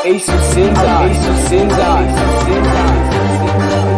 Ace Cinza, Ace Cinza, Ace Cinza.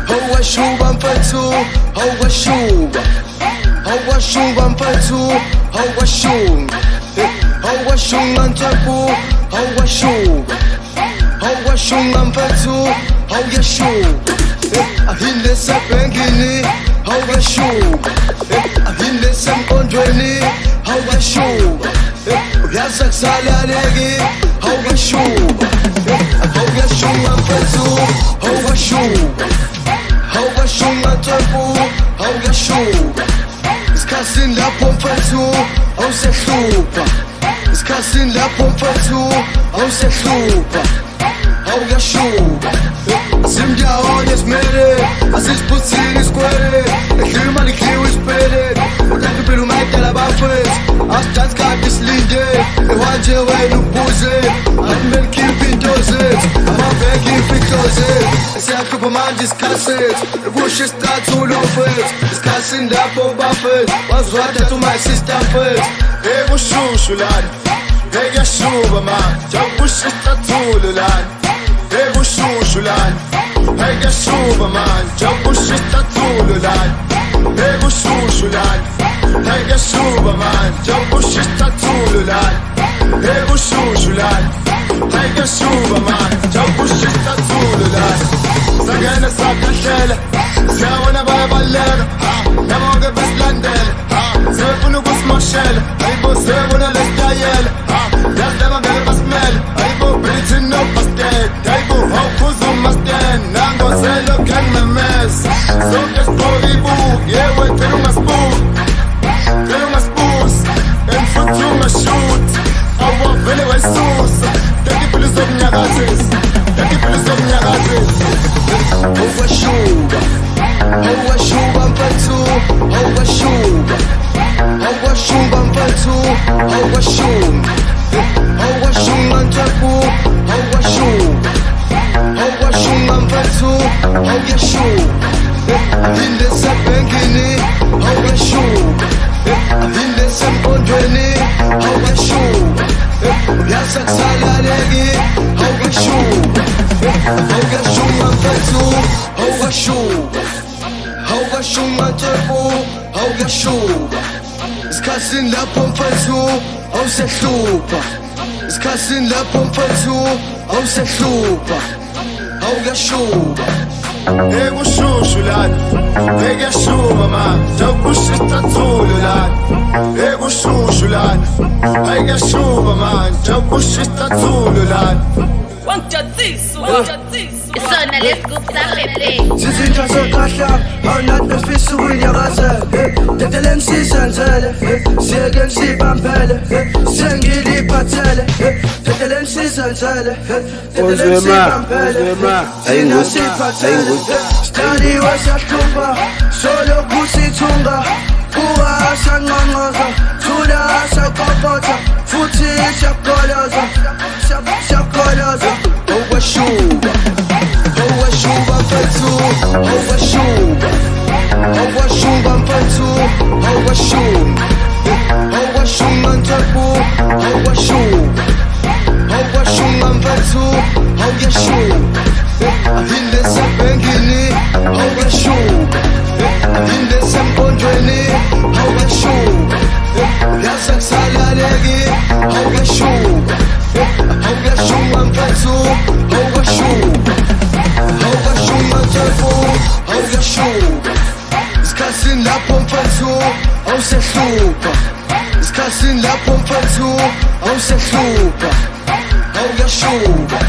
Hauwashuba mfethu, hauwashuba, hauwashuba mfethu, hauwashunga, hauwashunga ntwepu, hauwashuba, hauwashunga mfethu, hauyashuba, ahinde sebhengini, hauwashuba, ahinde semqondweni, hauwashuba, uyaza kusalaleki, hauwashuba, hauyashunga mfethu, hauwashuba. Hauwashunga ntwepu, hauyashuba. Isikhatsini lapho mfethu, awusehlupha. Isikhatsini lapho mfethu, awusehlupha. Hauyashuba. Asimndawonye simele, asisiphuthile isikwele. Edliwe imali idliwe isipele. Uthatha impilo ungayidala bafethu. Asidansi kade silinde, ehwanje wena ubuze. Akumele khiphe into zethu, amabheki imfihlo zethu. Siyahlupha manje isikhathi sethu, ekusho isicathulo fethu. Isikhatsini lapho bafethu, wazwathatha umayisista mfethu. Ekushushu lana, ekuyashuba man, jakusho isicathulo lana. Ekushushu lana, ekuyashuba man, jakusho isicathulo lana. Ekushushu lana, ekuyashuba man, jakusho isicathulo lana. Ekushushu lana, ekuyashuba man, jakusho isicathulo lana. Sakena sakahlela, siyabona bayabaleka, nabonke besilandela, sebefuna ukusimoshela, ayibo sebona lesitayela, yazi laba ngeke basimele, ayibo bethi no bastard, ayibo hawukhuza umastand, nangozelo kengimemeza, sonke sigqoke ibuku, yewe phela ungasibuki, phela ungasibusi, emfuthi ungashuthi, awavele wayisusa, thank you phela uzomnyakathisa, thank you phela uzomnyakathisa. Hauwashuba, hauwashuba mfethu. awashungathwebu awuyashuba isikhathini lapho mfethu awusehlupha isikhathini lapho mfethu awusehlupha awuyashuba Ekushushu lana Ekuyashuba man Jakushita thulu lana Ekushushu lana Ekuyashuba man Jakushita thulu lana Isona lesigubhu saphephe Sizinto zokhahla awunathi befisa ukuyinyakaza Dedele ngisizenzele Siyeke ngisibambele Sengiliphathele Dedele ngisizenzele Dedele ngisibambele Thina siphathele Stadiwe siyahlupha Solokhu sithunga Buka siyanqonqoza Thula siyakokotha Futhi siyakoloza Siyakoloza Awashuba Awashuba mfethu Awashuba Awashuba mfethu Awashuba Awashunga ntwebu Awashuba Awashunga mfethu Awashuba Ahinde sabengini Awashuba Ahinde sempondweni Awashuba Yasakusalaleki Awashuba Awashunga mfethu Awashuba Awashunga ntwebu Awashuba isikhathini lapho mfethu awusehlupha isikhathini lapho mfethu awusehlupha awuyashuba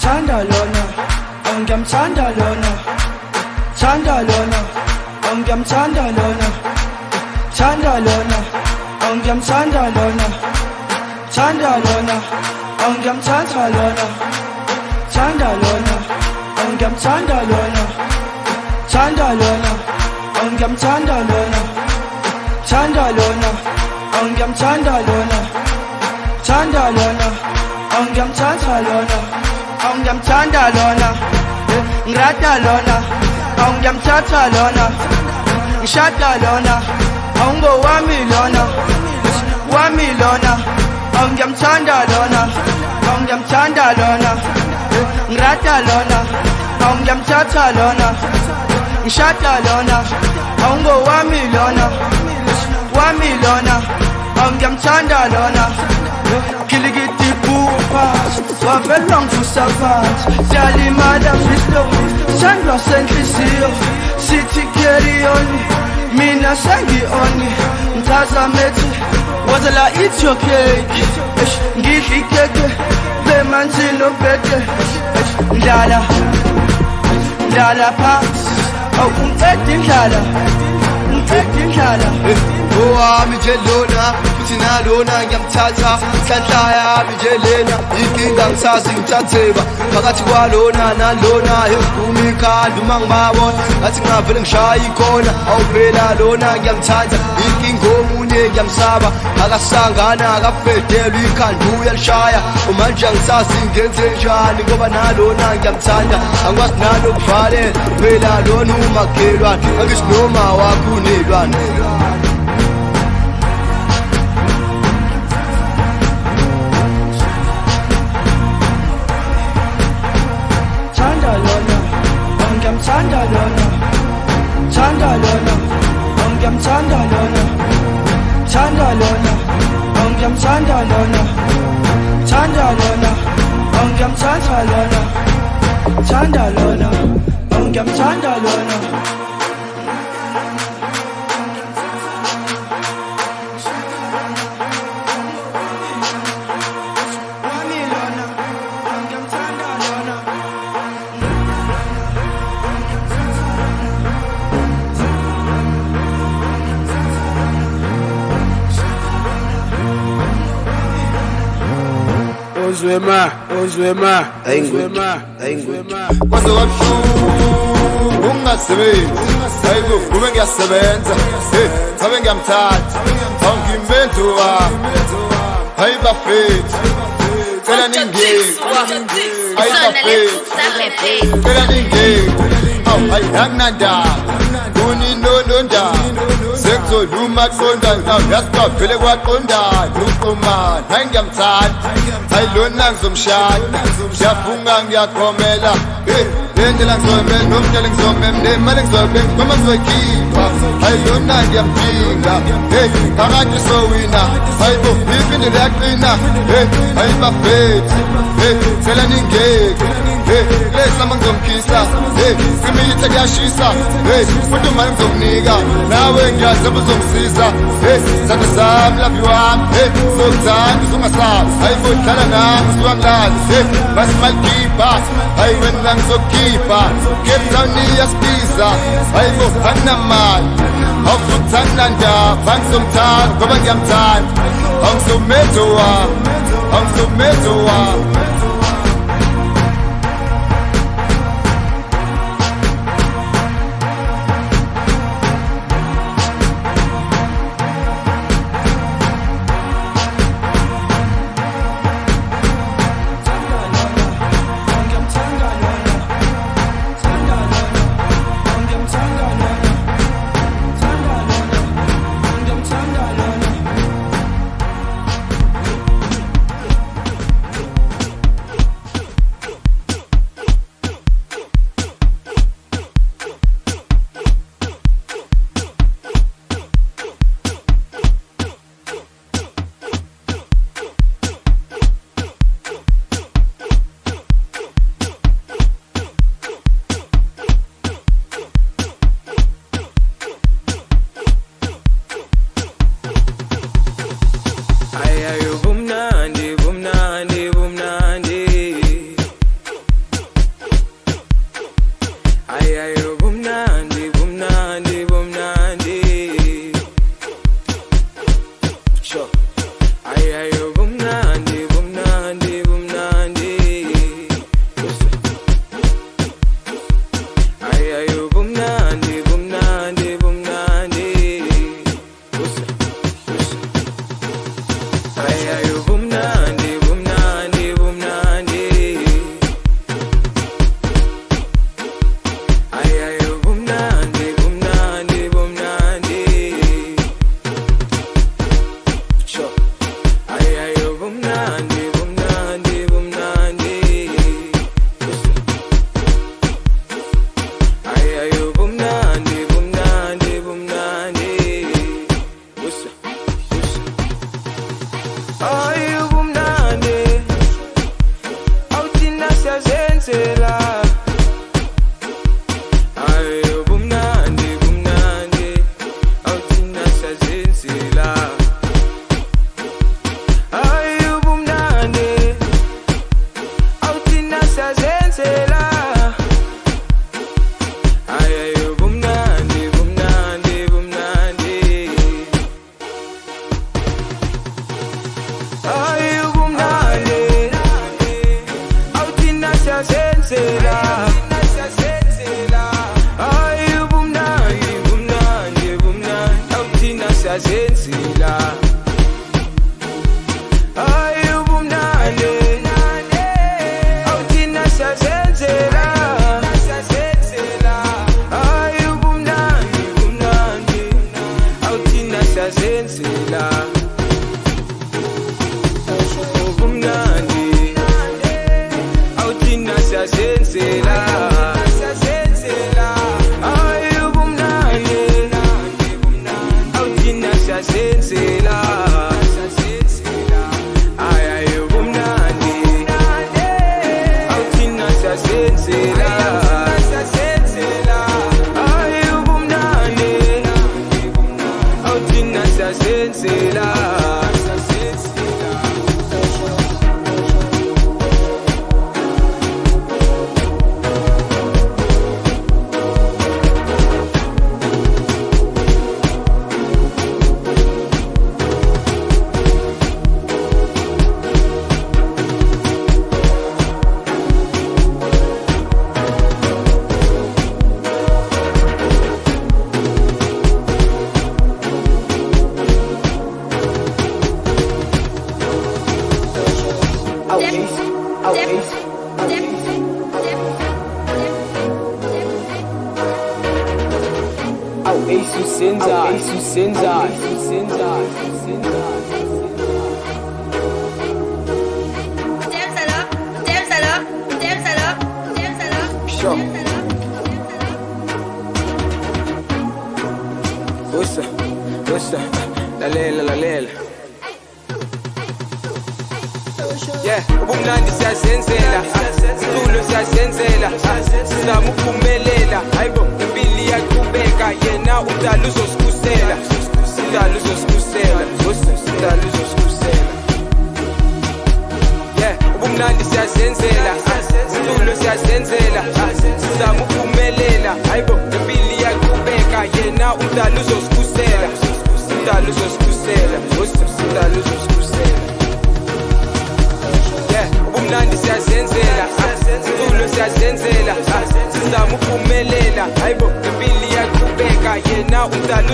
Thanda lona, ngiyamthanda lona. Thanda lona, ngiyamthanda lona. Thanda lona, ngiyamthanda lona. Thanda lona, ngiyamthanda lona. Thanda lona, ngiyamthanda lona. Thanda lona, ngiyamthanda lona. Thanda lona, ngiyamthanda lona. Thanda lona, ngiyamthanda lona. Ngiyamthanda lona, ngirada lona, ngiyamthatha lona, ngishada lona, awungowami lona, wami lona, ngiyamthanda lona, ngiyamthanda lona, ngirada lona, ngiyamthatha lona, ngishada lona, awungowami lona, wami lona, ngiyamthanda lona, kilikiti pupa. Wavela ngivusa phansi siyalimala mfihlo sandwa senhliziyo sithi carry on mina sengi-on ngichaza methi wazela eat your cake ngidla ikeke bemanzi nobhede ndlala phansi awungiceda indlala owami nje lona futhi nalona ngiyamthatha hlanhla yami nje lena inkinga ngisazi ngithatheba phakathi kwalona nalona evumi ikhanda uma ngibabona ngathi ngavele ngishaya ikhona awuvela lona ngiyamthanda inkinga omunye ngiyamsaba akasangana akafedelwa ikhanda uyalishaya manje angisazi ngenze njani ngoba nalona ngiyamthanda angikwazi nalokuvalela phela lona umakhelwane angithi noma wakho unelwane Thanda lona, ngiyamthanda lona. Thanda lona, ngiyamthanda lona. Thanda lona, ngiyamthanda lona. Thanda lona, ngiyamthanda lona. Thanda lona, ngiyamthanda lona. Uzwema, uzwema, uzwema, Kwaze wabuhlungu ungasebenzi hayibo kube ngiyasebenza sabe ngiyamthatha awungimbenduwa hayibafethi cela ningeke hayibafethi cela ningeke hayi akunandaba kuninondondaba sekuzoluma qondana yasiba vele kwaqondana uqomana hayi ngiyamthanda hayi lona ngizomshada ngiyafunga ngiyakhomela lendlela ngizomela nomdala ngizomela nemali ngizomela noma ngizoyikhipha hayi lona ngiyamdinga phakathi sowina hayi bo iphinde liyaqina hayi bafethi cela ningeke lesama ngizomkhisa simiyithe kuyashisa futhi mali ngizokunika nawe ngiyazeba uzongisiza sithatha sami laphi wami sokuthanda uzungasabi hayi bo dlala nami usuwangilali basimalikhipha hayi wena ngizokukhipha Cape Town iyasibiza hayi bo anginamali awufuthi anginandaba angizomthanda ngoba ngiyamthanda awungisomedo wami awungisomedo wami Au isso senza, isso senza, isso senza, Sure. What's up? La lela. Yeah, ubumnandi siyazenzela, umculo siyazenzela, sizama ukuphumelela. Hayibo, impilo iyaqhubeka, yena umdali uzosikhusela, umdali uzosikhusela, umdali uzosikhusela. Yeah, ubumnandi siyazenzela, umculo siyazenzela, sizama ukuphumelela. Hayibo, impilo iyaqhubeka, yena umdali uzosikhusela, umdali uzosikhusela, umdali uzosikhusela. Ubumnandi siyazenzela, umculo siyazenzela, sizama ukuphumelela. Hayibo, impilo iyaqhubeka, yena umdali